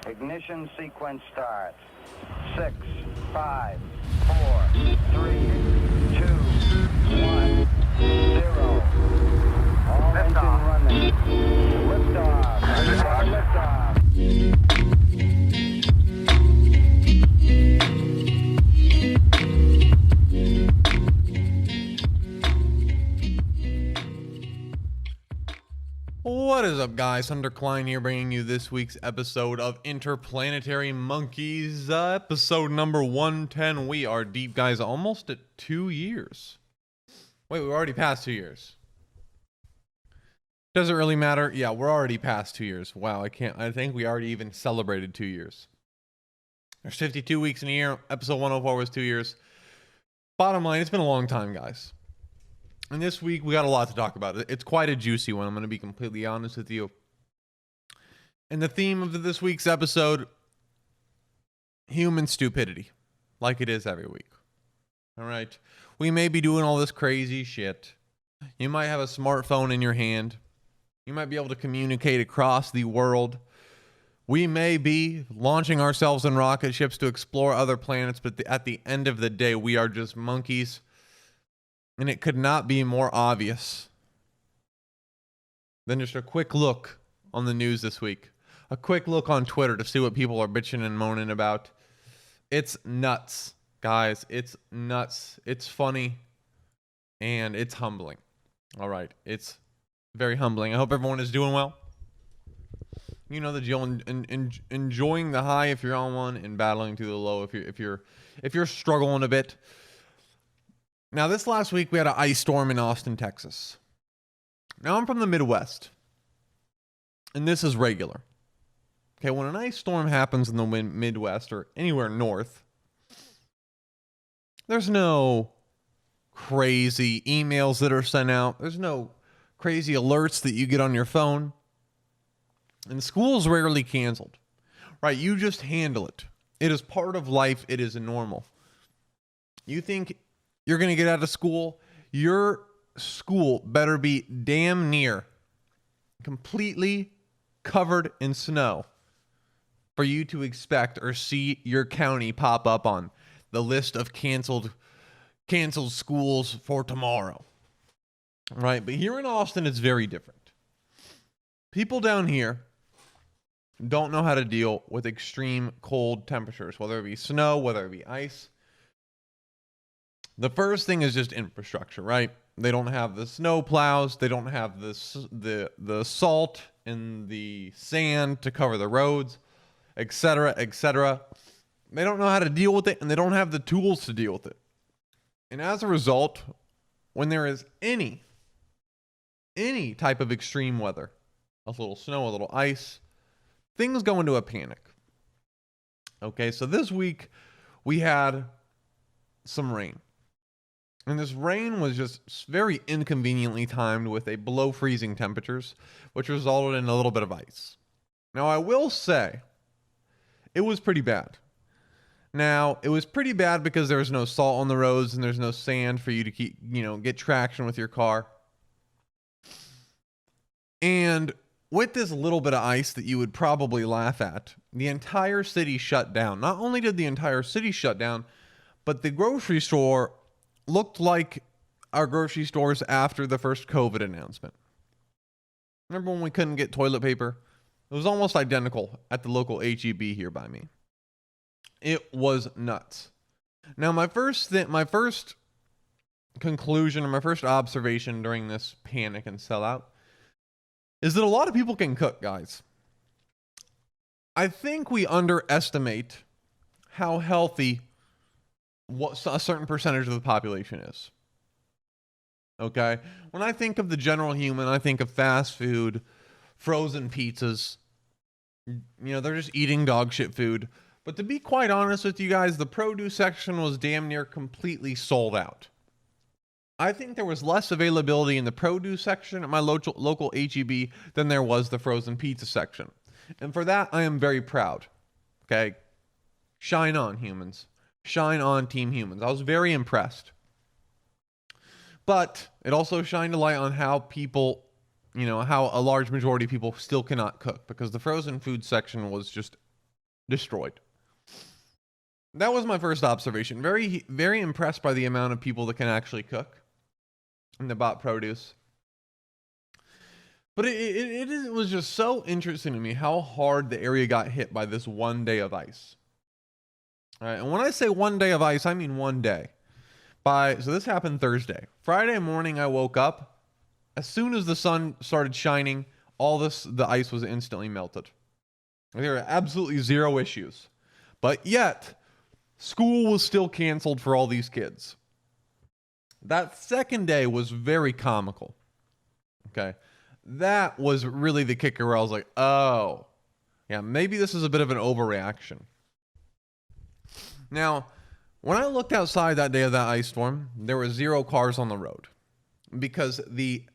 Ignition sequence starts. 6, 5, 4, 3, 2, 1, 0. All engine running. Liftoff. Liftoff. What is up, guys? Klein here, bringing you this week's episode of Interplanetary Monkeys, episode number 110. We are deep, guys, almost at 2 years. Wait, we're already past 2 years. Does it really matter? Yeah, we're already past 2 years. Wow, I think we already even celebrated 2 years. There's 52 weeks in a year. Episode 104 was 2 years. Bottom line, it's been a long time, guys. And this week, we got a lot to talk about. It's quite a juicy one, I'm going to be completely honest with you. And the theme of this week's episode, human stupidity, like it is every week. All right? We may be doing all this crazy shit. You might have a smartphone in your hand. You might be able to communicate across the world. We may be launching ourselves in rocket ships to explore other planets, but at the end of the day, we are just monkeys. And it could not be more obvious than just a quick look on the news this week. A quick look on Twitter to see what people are bitching and moaning about. It's nuts, guys. It's nuts. It's funny. And it's humbling. All right. It's very humbling. I hope everyone is doing well. You know the deal. Enjoying the high if you're on one, and battling through the low if you're struggling a bit. Now, this last week, we had an ice storm in Austin, Texas. Now, I'm from the Midwest, and this is regular. Okay, when an ice storm happens in the Midwest or anywhere north, there's no crazy emails that are sent out. There's no crazy alerts that you get on your phone. And school's rarely canceled, right? You just handle it. It is part of life. It is normal. You think you're going to get out of school, your school better be damn near completely covered in snow for you to expect or see your county pop up on the list of canceled schools for tomorrow. Right? But here in Austin, it's very different. People down here don't know how to deal with extreme cold temperatures, whether it be snow, whether it be ice. The first thing is just infrastructure, right? They don't have the snow plows. They don't have the salt and the sand to cover the roads, etc., etc. They don't know how to deal with it, and they don't have the tools to deal with it. And as a result, when there is any type of extreme weather, a little snow, a little ice, things go into a panic. Okay, so this week we had some rain. And this rain was just very inconveniently timed with a below freezing temperatures, which resulted in a little bit of ice. Now, I will say it was pretty bad. Now, it was pretty bad because there was no salt on the roads and there's no sand for you to get traction with your car. And with this little bit of ice that you would probably laugh at, the entire city shut down. Not only did the entire city shut down, but the grocery store looked like our grocery stores after the first COVID announcement. Remember when we couldn't get toilet paper? It was almost identical at the local H-E-B here by me. It was nuts. Now, my first conclusion or my first observation during this panic and sellout is that a lot of people can cook, guys. I think we underestimate how healthy what a certain percentage of the population is. Okay? When I think of the general human, I think of fast food, frozen pizzas. They're just eating dog shit food. But to be quite honest with you guys, the produce section was damn near completely sold out. I think there was less availability in the produce section at my local H-E-B than there was the frozen pizza section. And for that, I am very proud. Okay? Shine on, humans. Shine on, Team Humans. I was very impressed. But it also shined a light on how people, how a large majority of people still cannot cook, because the frozen food section was just destroyed. That was my first observation. Very, very impressed by the amount of people that can actually cook and that bought produce. But it was just so interesting to me how hard the area got hit by this one day of ice. All right, and when I say one day of ice, I mean one day. So this happened Thursday. Friday morning, I woke up. As soon as the sun started shining, the ice was instantly melted. There were absolutely zero issues. But yet, school was still canceled for all these kids. That second day was very comical. Okay. That was really the kicker where I was like, oh, yeah, maybe this is a bit of an overreaction. Now, when I looked outside that day of that ice storm, there were 0 cars on the road because the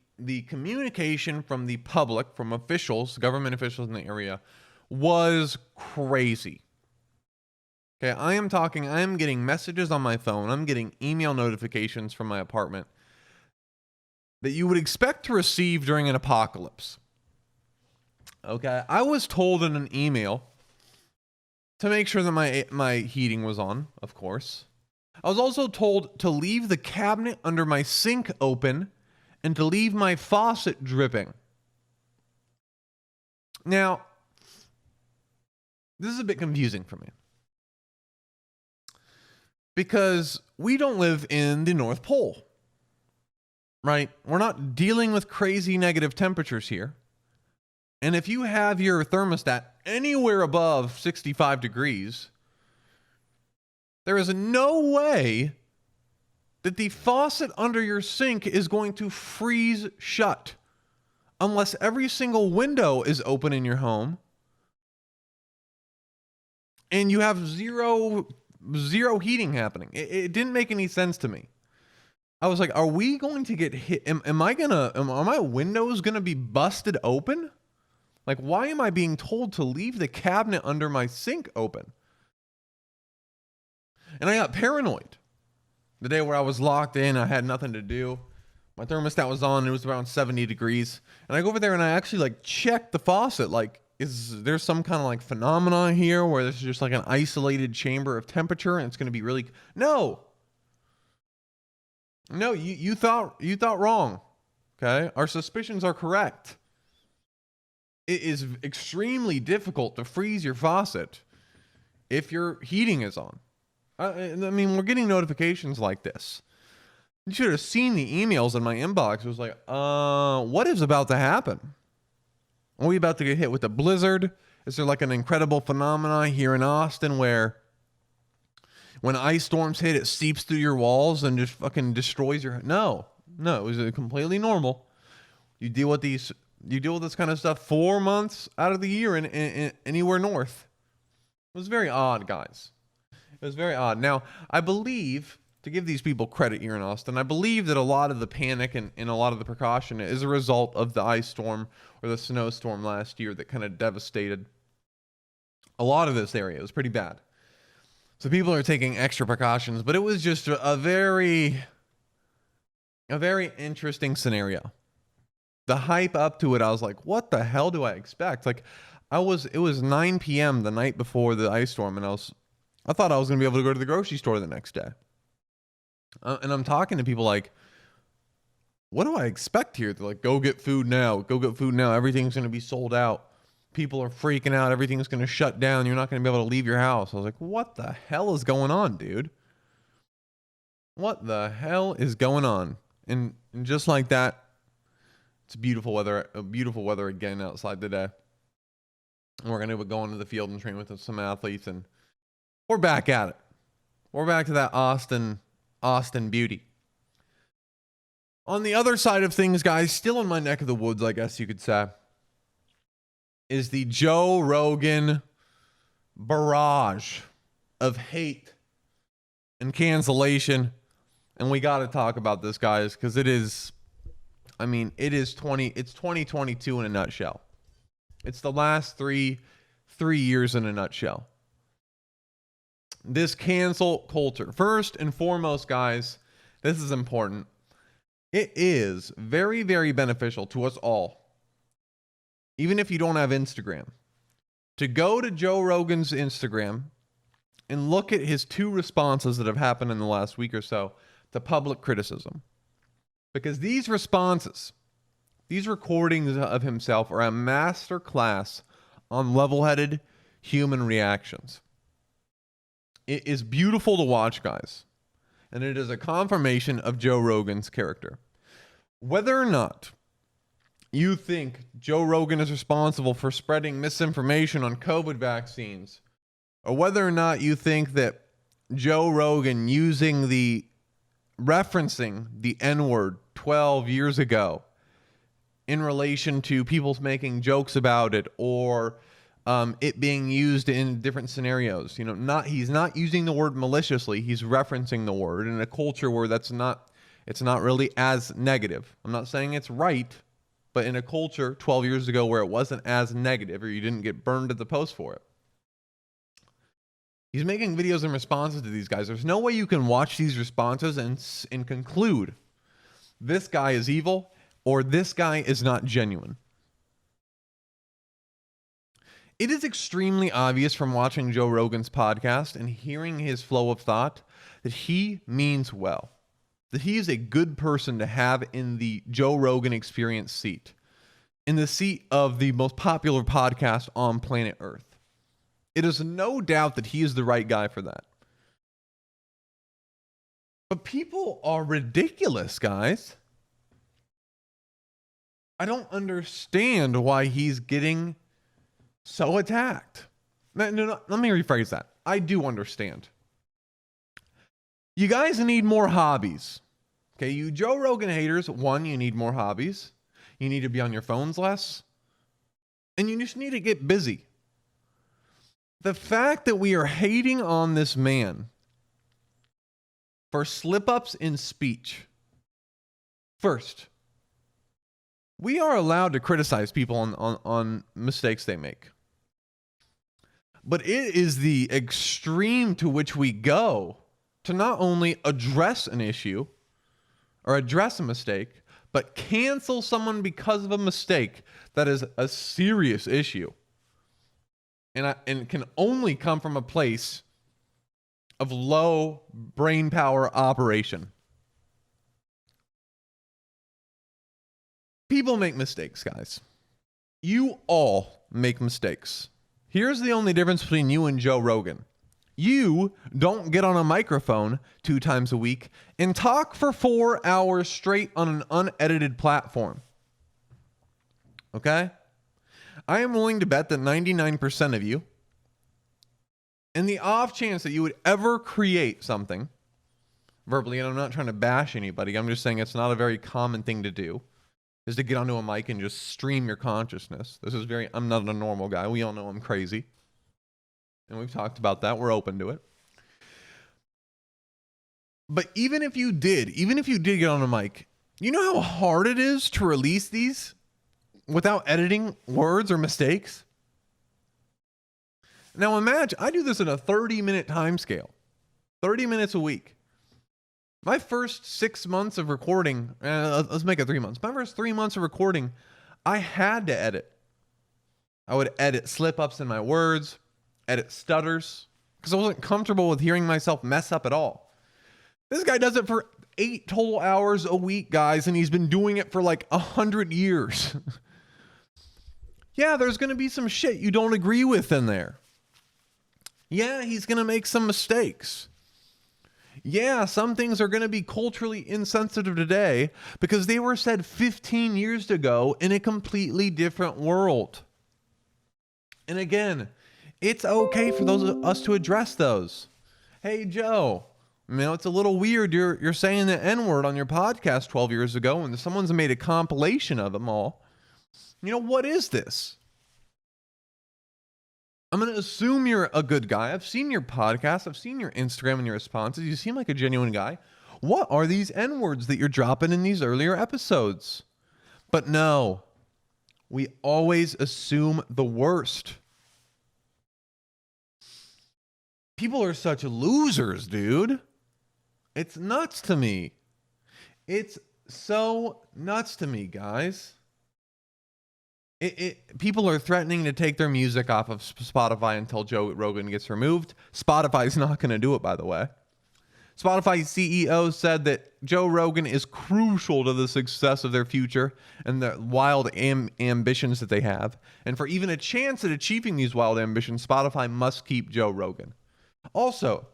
communication from the public, from officials, government officials in the area, was crazy. Okay, I am getting messages on my phone. I'm getting email notifications from my apartment that you would expect to receive during an apocalypse. Okay, I was told in an email to make sure that my heating was on, of course. I was also told to leave the cabinet under my sink open and to leave my faucet dripping. Now, this is a bit confusing for me. Because we don't live in the North Pole, right? We're not dealing with crazy negative temperatures here. And if you have your thermostat anywhere above 65 degrees, there is no way that the faucet under your sink is going to freeze shut unless every single window is open in your home and you have zero heating happening. It didn't make any sense to me. I was like, are we going to get hit? Are my windows going to be busted open? Like, why am I being told to leave the cabinet under my sink open? And I got paranoid. The day where I was locked in, I had nothing to do. My thermostat was on. It was around 70 degrees. And I go over there and I actually check the faucet. Is there some kind of phenomena here where this is just an isolated chamber of temperature and it's going to be really... No, you thought wrong. Okay. Our suspicions are correct. It is extremely difficult to freeze your faucet if your heating is on. I mean, we're getting notifications like this. You should have seen the emails in my inbox. It was like, what is about to happen? Are we about to get hit with a blizzard? Is there an incredible phenomenon here in Austin where when ice storms hit, it seeps through your walls and just fucking destroys your... No, it was completely normal. You deal with this kind of stuff 4 months out of the year in anywhere north. It was very odd, guys. It was very odd. Now, I believe, to give these people credit here in Austin, I believe that a lot of the panic and a lot of the precaution is a result of the ice storm or the snowstorm last year that kind of devastated a lot of this area. It was pretty bad. So people are taking extra precautions, but it was just a very interesting scenario. The hype up to it, I was like, what the hell do I expect? It was 9 p.m. the night before the ice storm, and I thought I was going to be able to go to the grocery store the next day. And I'm talking to people what do I expect here? They're like, go get food now. Go get food now. Everything's going to be sold out. People are freaking out. Everything's going to shut down. You're not going to be able to leave your house. I was like, what the hell is going on, dude? What the hell is going on? And just like that, it's beautiful weather again outside today. And we're going to go into the field and train with some athletes, and we're back at it. We're back to that Austin beauty. On the other side of things, guys, still in my neck of the woods, I guess you could say, is the Joe Rogan barrage of hate and cancellation. And we got to talk about this, guys, because it's 2022 in a nutshell. It's the last three years in a nutshell. This cancel culture. First and foremost, guys, this is important. It is very, very beneficial to us all, even if you don't have Instagram, to go to Joe Rogan's Instagram and look at his 2 responses that have happened in the last week or so to public criticism. Because these responses, these recordings of himself are a master class on level-headed human reactions. It is beautiful to watch, guys. And it is a confirmation of Joe Rogan's character. Whether or not you think Joe Rogan is responsible for spreading misinformation on COVID vaccines, or whether or not you think that Joe Rogan referencing the N-word 12 years ago in relation to people making jokes about it, or it being used in different scenarios, he's not using the word maliciously, he's referencing the word in a culture where it's not really as negative. I'm not saying it's right, but in a culture 12 years ago where it wasn't as negative, or you didn't get burned at the post for it. He's making videos in responses to these guys. There's no way you can watch these responses and conclude this guy is evil or this guy is not genuine. It is extremely obvious from watching Joe Rogan's podcast and hearing his flow of thought that he means well, that he is a good person to have in the Joe Rogan Experience seat, in the seat of the most popular podcast on planet Earth. It is no doubt that he is the right guy for that. But people are ridiculous, guys. I don't understand why he's getting so attacked. No, let me rephrase that. I do understand. You guys need more hobbies. Okay, you Joe Rogan haters, one, you need more hobbies. You need to be on your phones less. And you just need to get busy. The fact that we are hating on this man for slip-ups in speech. First, we are allowed to criticize people on mistakes they make. But it is the extreme to which we go to not only address an issue or address a mistake, but cancel someone because of a mistake that is a serious issue. And can only come from a place of low brain power operation. People make mistakes, guys. You all make mistakes. Here's the only difference between you and Joe Rogan. You don't get on a microphone 2 times a week and talk for 4 hours straight on an unedited platform. Okay? I am willing to bet that 99% of you, in the off chance that you would ever create something verbally, and I'm not trying to bash anybody, I'm just saying it's not a very common thing to do, is to get onto a mic and just stream your consciousness. I'm not a normal guy. We all know I'm crazy. And we've talked about that. We're open to it. But even if you did get on a mic, you know how hard it is to release these without editing words or mistakes? Now imagine, I do this in a 30-minute time scale. 30 minutes a week. My first 6 months of recording, let's make it 3 months. My first 3 months of recording, I had to edit. I would edit slip-ups in my words, edit stutters, because I wasn't comfortable with hearing myself mess up at all. This guy does it for 8 total hours a week, guys, and he's been doing it for like 100 years. Yeah, there's going to be some shit you don't agree with in there. Yeah, he's going to make some mistakes. Yeah, some things are going to be culturally insensitive today because they were said 15 years ago in a completely different world. And again, it's okay for us to address those. Hey, Joe, it's a little weird. You're saying the N-word on your podcast 12 years ago and someone's made a compilation of them all. What is this? I'm going to assume you're a good guy. I've seen your podcast. I've seen your Instagram and your responses. You seem like a genuine guy. What are these N-words that you're dropping in these earlier episodes? But no, we always assume the worst. People are such losers, dude. It's nuts to me. It's so nuts to me, guys. People are threatening to take their music off of Spotify until Joe Rogan gets removed. Spotify's not going to do it, by the way. Spotify CEO said that Joe Rogan is crucial to the success of their future and the wild ambitions that they have. And for even a chance at achieving these wild ambitions, Spotify must keep Joe Rogan. Also,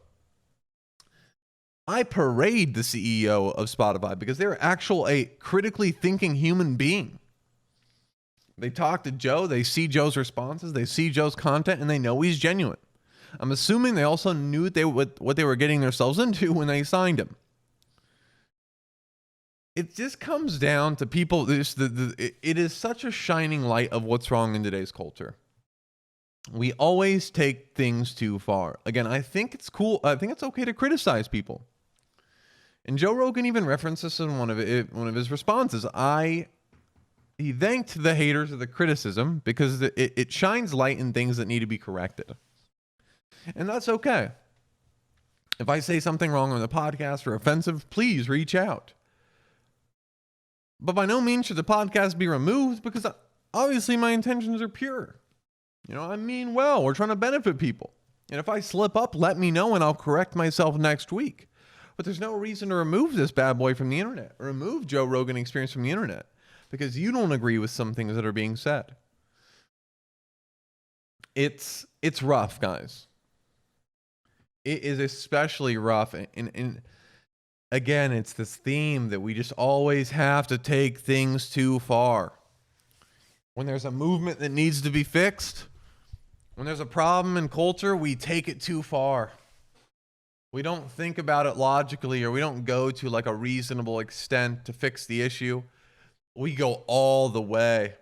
I parade the CEO of Spotify because they're a critically thinking human being. They talk to Joe, they see Joe's responses, they see Joe's content, and they know he's genuine. I'm assuming they also knew what they were getting themselves into when they signed him. It just comes down to people. It is such a shining light of what's wrong in today's culture. We always take things too far. Again, I think it's cool. I think it's okay to criticize people. And Joe Rogan even referenced this in one of his responses. He thanked the haters of the criticism because it shines light in things that need to be corrected. And that's okay. If I say something wrong on the podcast or offensive, please reach out. But by no means should the podcast be removed because obviously my intentions are pure. I mean well. We're trying to benefit people. And if I slip up, let me know and I'll correct myself next week. But there's no reason to remove this bad boy from the internet. Remove Joe Rogan Experience from the internet because you don't agree with some things that are being said. It's rough, guys. It is especially rough. And again, it's this theme that we just always have to take things too far. When there's a movement that needs to be fixed, when there's a problem in culture, we take it too far. We don't think about it logically, or we don't go to like a reasonable extent to fix the issue. We go all the way.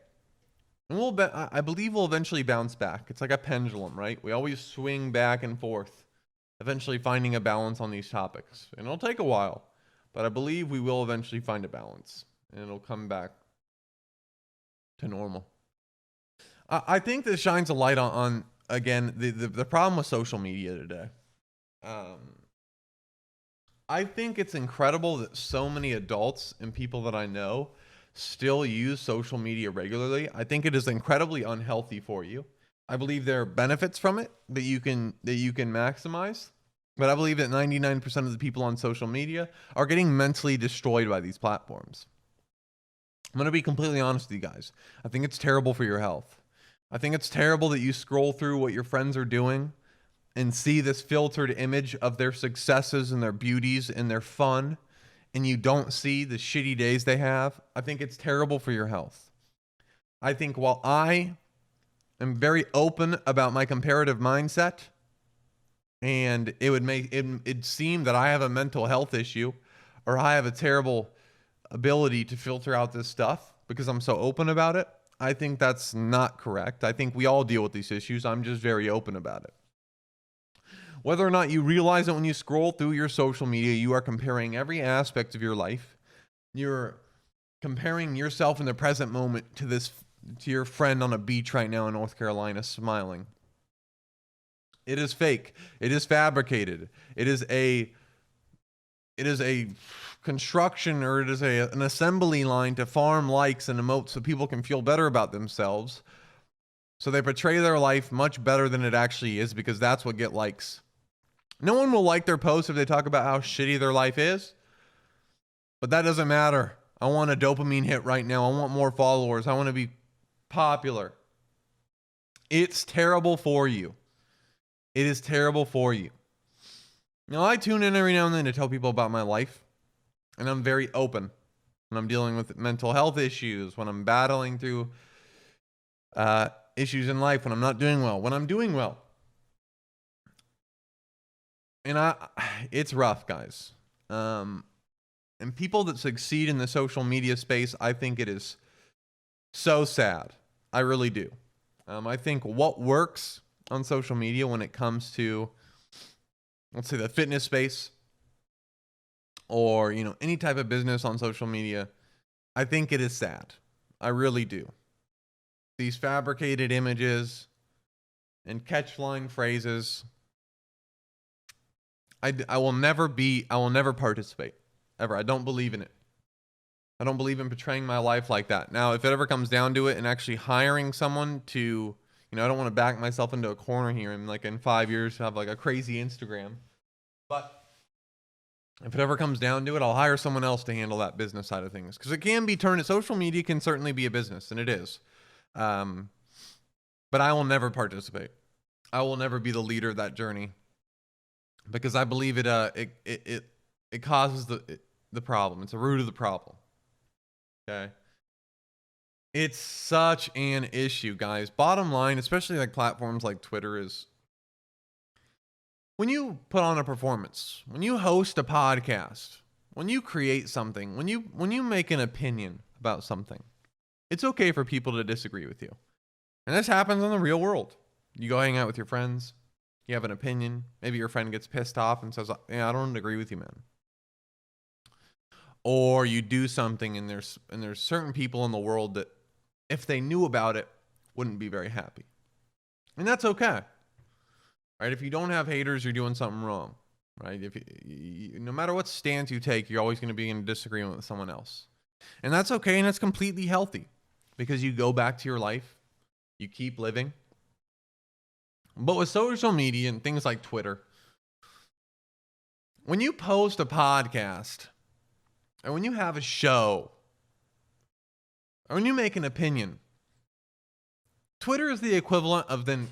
And I believe we'll eventually bounce back. It's like a pendulum, right? We always swing back and forth, eventually finding a balance on these topics. And it'll take a while, but I believe we will eventually find a balance and it'll come back to normal. I think this shines a light on again, the problem with social media today. I think it's incredible that so many adults and people that I know still use social media regularly. I think it is incredibly unhealthy for you. I believe there are benefits from it that you can maximize, but I believe that 99% of the people on social media are getting mentally destroyed by these platforms. I'm going to be completely honest with you guys. I think it's terrible for your health. I think it's terrible that you scroll through what your friends are doing and see this filtered image of their successes and their beauties and their fun, and you don't see the shitty days they have. I think it's terrible for your health. I think while I am very open about my comparative mindset, and it would make it seem that I have a mental health issue or I have a terrible ability to filter out this stuff because I'm so open about it, I think that's not correct. I think we all deal with these issues. I'm just very open about it. Whether or not you realize it when you scroll through your social media, you are comparing every aspect of your life. You're comparing yourself in the present moment to your friend on a beach right now in North Carolina smiling. It is fake. It is fabricated. It is a construction, or it is an assembly line to farm likes and emotes so people can feel better about themselves. So they portray their life much better than it actually is because that's what gets likes. No one will like their post if they talk about how shitty their life is, but that doesn't matter. I want a dopamine hit right now. I want more followers. I want to be popular. It's terrible for you. It is terrible for you. Now, I tune in every now and then to tell people about my life, and I'm very open when I'm dealing with mental health issues, when I'm battling through issues in life, when I'm not doing well, when I'm doing well. And it's rough, guys. And people that succeed in the social media space, I think it is so sad. I really do. I think what works on social media when it comes to, let's say, the fitness space or, any type of business on social media, I think it is sad. I really do. These fabricated images and catchline phrases, I will never participate ever. I don't believe in it. I don't believe in portraying my life like that. Now, if it ever comes down to it and actually hiring someone to, I don't want to back myself into a corner here and like in 5 years have like a crazy Instagram. But if it ever comes down to it, I'll hire someone else to handle that business side of things. Because it can be turned, social media can certainly be a business, and it is. But I will never participate. I will never be the leader of that journey. Because I believe it causes the problem. It's the root of the problem. Okay. It's such an issue, guys. Bottom line, especially like platforms like Twitter, is when you put on a performance, when you host a podcast, when you create something, when you make an opinion about something, it's okay for people to disagree with you. And this happens in the real world. You go hang out with your friends, you have an opinion, maybe your friend gets pissed off and says, "Yeah, I don't agree with you, man." Or you do something and there's certain people in the world that if they knew about it wouldn't be very happy. And that's okay. Right? If you don't have haters, you're doing something wrong. Right? If no matter what stance you take, you're always going to be in disagreement with someone else. And that's okay, and that's completely healthy because you go back to your life, you keep living. But with social media and things like Twitter, when you post a podcast, or when you have a show, or when you make an opinion, Twitter is the equivalent of then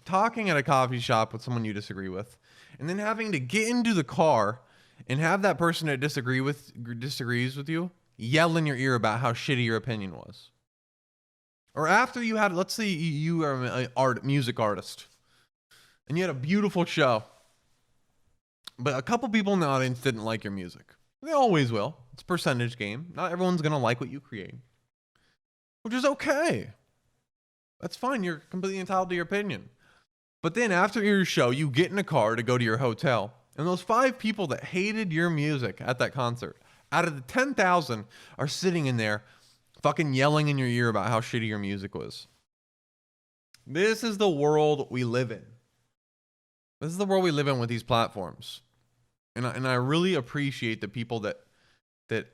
talking at a coffee shop with someone you disagree with, and then having to get into the car and have that person that disagrees with you yell in your ear about how shitty your opinion was. Or after you had, let's say you are an music artist, and you had a beautiful show, but a couple people in the audience didn't like your music. They always will. It's a percentage game. Not everyone's going to like what you create, which is okay. That's fine. You're completely entitled to your opinion. But then after your show, you get in a car to go to your hotel, and those 5 people that hated your music at that concert, out of the 10,000, are sitting in there fucking yelling in your ear about how shitty your music was. This is the world we live in. This is the world we live in with these platforms. And I really appreciate the people that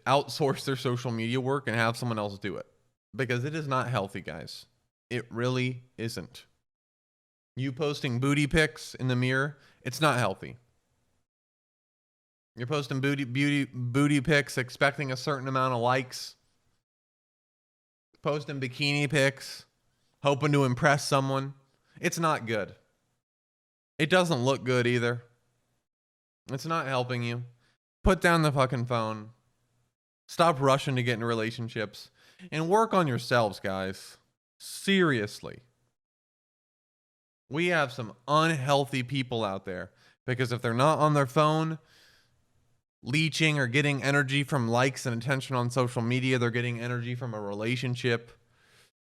outsource their social media work and have someone else do it. Because it is not healthy, guys. It really isn't. You posting booty pics in the mirror, it's not healthy. You're posting booty pics expecting a certain amount of likes. Posting bikini pics, hoping to impress someone. It's not good. It doesn't look good either. It's not helping you. Put down the fucking phone. Stop rushing to get into relationships. And work on yourselves, guys. Seriously. We have some unhealthy people out there. Because if they're not on their phone, leeching or getting energy from likes and attention on social media, they're getting energy from a relationship.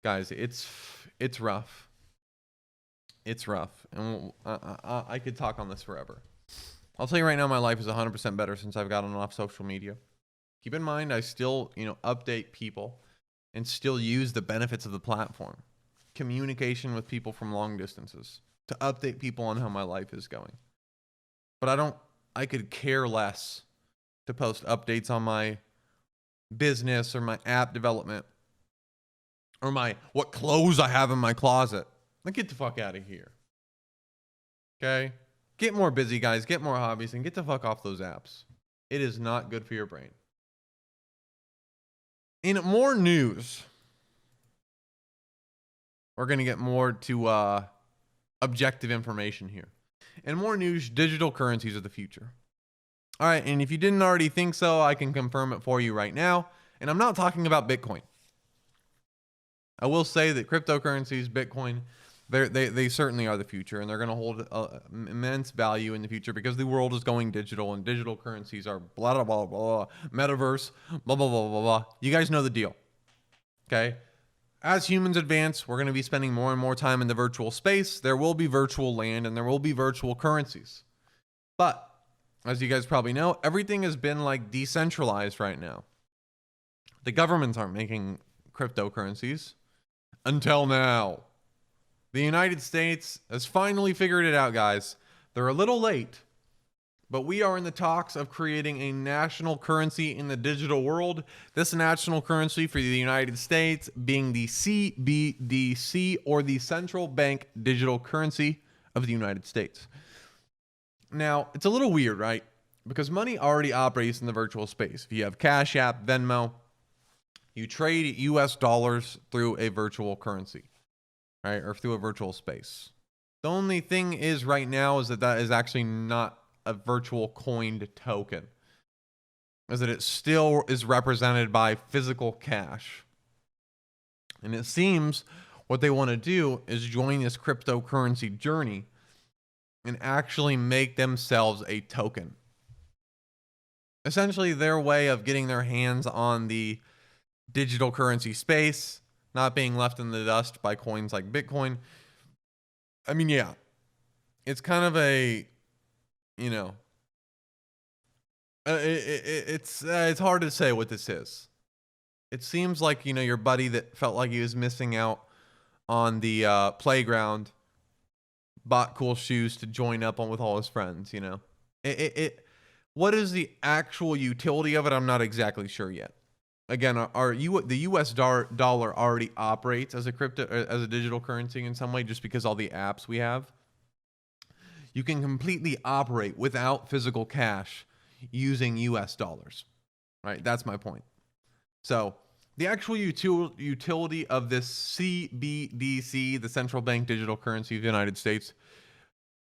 Guys, it's rough. It's rough. And I could talk on this forever. I'll tell you right now, my life is 100% better since I've gotten off social media. Keep in mind, I still, update people and still use the benefits of the platform. Communication with people from long distances to update people on how my life is going. But I could care less to post updates on my business or my app development or what clothes I have in my closet. Like, get the fuck out of here. Okay? Get more busy, guys. Get more hobbies and get the fuck off those apps. It is not good for your brain. In more news, we're going to get more to objective information here. In more news, digital currencies are the future. All right, and if you didn't already think so, I can confirm it for you right now. And I'm not talking about Bitcoin. I will say that cryptocurrencies, Bitcoin, they certainly are the future, and they're going to hold immense value in the future because the world is going digital, and digital currencies are blah, blah, blah, blah, metaverse, blah, blah, blah, blah, blah. You guys know the deal, okay? As humans advance, we're going to be spending more and more time in the virtual space. There will be virtual land, and there will be virtual currencies. But, as you guys probably know, everything has been decentralized right now. The governments aren't making cryptocurrencies until now. The United States has finally figured it out, guys. They're a little late, But we are in the talks of creating a national currency in the digital world. This national currency for the United States being the CBDC, or the Central Bank Digital Currency of the United States. Now, it's a little weird, right? Because money already operates in the virtual space. If you have Cash App, Venmo, you trade US dollars through a virtual currency, right? Or through a virtual space. The only thing is right now is that is actually not a virtual coined token, is that it still is represented by physical cash. And it seems what they want to do is join this cryptocurrency journey and actually make themselves a token. Essentially their way of getting their hands on the digital currency space, not being left in the dust by coins like Bitcoin. I mean, yeah, it's kind of a, you know, it's hard to say what this is. It seems like, you know, your buddy that felt like he was missing out on the playground bought cool shoes to join up on with all his friends, you know. What is the actual utility of it? I'm not exactly sure yet. Again, the US dollar already operates as a digital currency in some way, just because all the apps we have. You can completely operate without physical cash using US dollars, right? That's my point. So the actual utility of this CBDC, the Central Bank Digital Currency of the United States,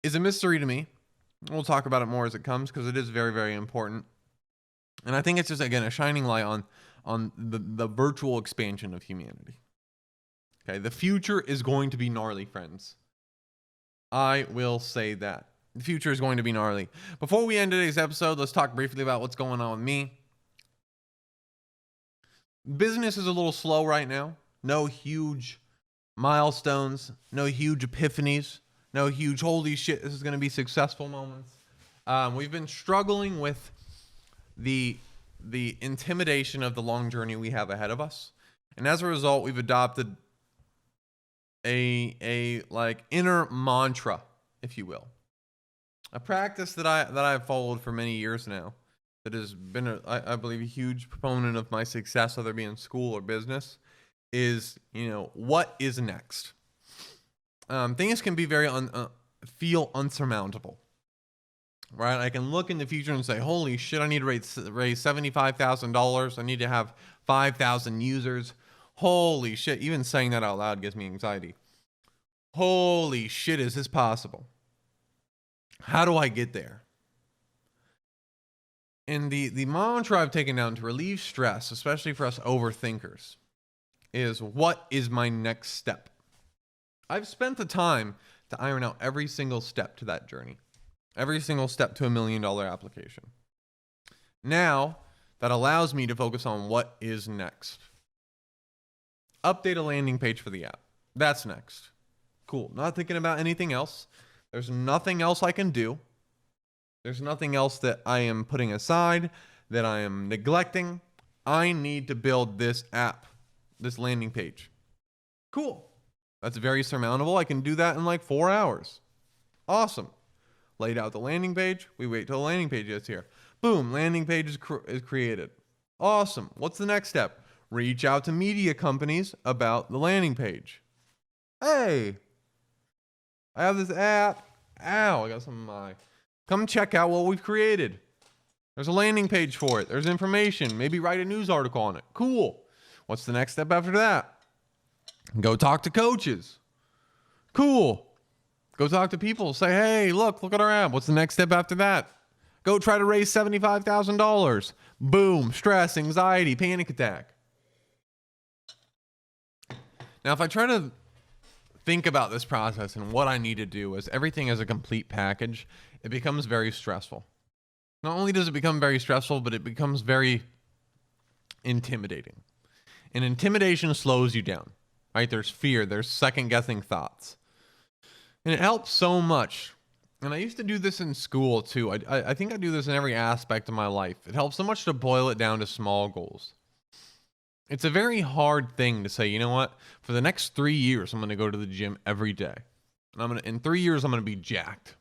is a mystery to me. We'll talk about it more as it comes, because it is very, very important. And I think it's just, again, a shining light on the virtual expansion of humanity. Okay, the future is going to be gnarly, friends. I will say that. The future is going to be gnarly. Before we end today's episode, let's talk briefly about what's going on with me. Business is a little slow right now. No huge milestones, no huge epiphanies, no huge holy shit, this is going to be successful moments. We've been struggling with the intimidation of the long journey we have ahead of us. And as a result, we've adopted a like inner mantra, if you will. A practice that I've followed for many years now, that has been, I believe, a huge proponent of my success, whether it be in school or business, is, you know, what is next? Things can be very feel unsurmountable, right? I can look in the future and say, holy shit, I need to raise $75,000. I need to have 5,000 users. Holy shit. Even saying that out loud gives me anxiety. Holy shit, is this possible? How do I get there? And the mantra I've taken down to relieve stress, especially for us overthinkers, is, what is my next step? I've spent the time to iron out every single step to that journey. Every single step to $1 million application. Now, that allows me to focus on what is next. Update a landing page for the app. That's next. Cool. Not thinking about anything else. There's nothing else I can do. There's nothing else that I am putting aside, that I am neglecting. I need to build this app, this landing page. Cool. That's very surmountable. I can do that in like 4 hours. Awesome. Laid out the landing page. We wait till the landing page gets here. Boom, landing page is created. Awesome. What's the next step? Reach out to media companies about the landing page. Hey, I have this app. Ow, I got some in my eye. Come check out what we've created. There's a landing page for it. There's information. Maybe write a news article on it. Cool. What's the next step after that? Go talk to coaches. Cool. Go talk to people. Say, hey, look at our app. What's the next step after that? Go try to raise $75,000. Boom. Stress, anxiety, panic attack. Now, if I try to think about this process and what I need to do as everything as a complete package, it becomes very stressful. Not only does it become very stressful, but it becomes very intimidating. And intimidation slows you down, right? There's fear. There's second-guessing thoughts. And it helps so much. And I used to do this in school, too. I think I do this in every aspect of my life. It helps so much to boil it down to small goals. It's a very hard thing to say, you know what? For the next 3 years, I'm going to go to the gym every day. And in 3 years, I'm going to be jacked.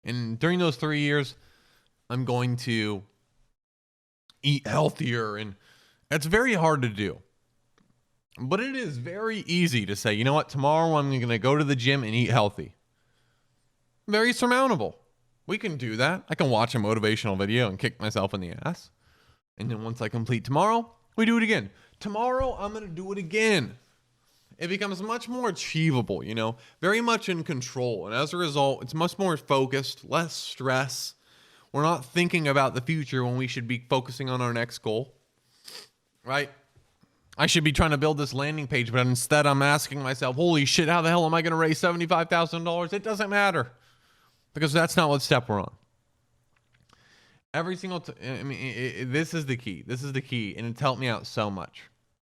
And during those 3 years, I'm going to eat healthier. And it's very hard to do. But it is very easy to say, you know what, tomorrow I'm going to go to the gym and eat healthy. Very surmountable. We can do that. I can watch a motivational video and kick myself in the ass. And then once I complete tomorrow, we do it again. Tomorrow, I'm going to do it again. It becomes much more achievable, you know, very much in control. And as a result, it's much more focused, less stress. We're not thinking about the future when we should be focusing on our next goal, right? I should be trying to build this landing page, but instead I'm asking myself, holy shit, how the hell am I going to raise $75,000? It doesn't matter, because that's not what step we're on. Every single this is the key. This is the key, and it's helped me out so much.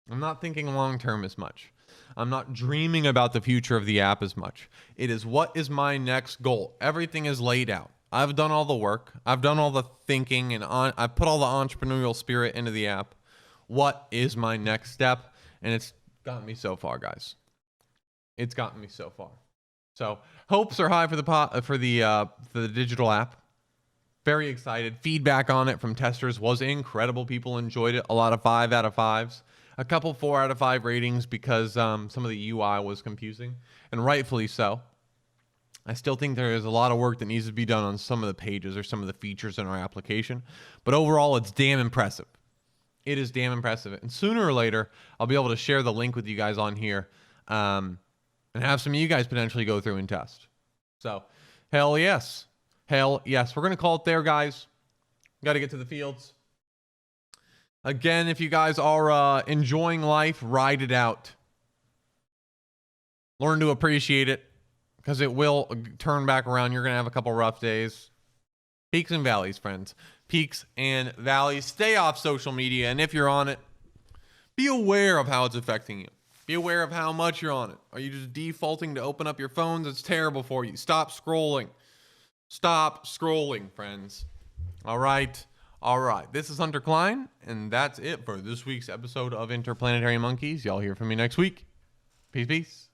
I'm not thinking long term as much. I'm not dreaming about the future of the app as much. It is, what is my next goal? Everything is laid out. I've done all the work. I've done all the thinking, and I've put all the entrepreneurial spirit into the app. What is my next step? And it's gotten me so far, guys. It's gotten me so far. So hopes are high for the digital app. Very excited. Feedback on it from testers was incredible. People enjoyed it. A lot of 5 out of 5s. A couple 4 out of 5 ratings because some of the UI was confusing, and rightfully so. I still think there is a lot of work that needs to be done on some of the pages or some of the features in our application. But overall, it's damn impressive. It is damn impressive. And sooner or later, I'll be able to share the link with you guys on here and have some of you guys potentially go through and test. So, hell yes. Hell yes. We're going to call it there, guys. Got to get to the fields. Again, if you guys are enjoying life, ride it out. Learn to appreciate it, because it will turn back around. You're going to have a couple rough days. Peaks and valleys, friends. Peaks and valleys. Stay off social media, and if you're on it, be aware of how it's affecting you. Be aware of how much you're on it. Are you just defaulting to open up your phones? It's terrible for you. Stop scrolling. Stop scrolling, friends. All right. All right. This is Hunter Klein, and that's it for this week's episode of Interplanetary Monkeys. Y'all hear from me next week. Peace, peace.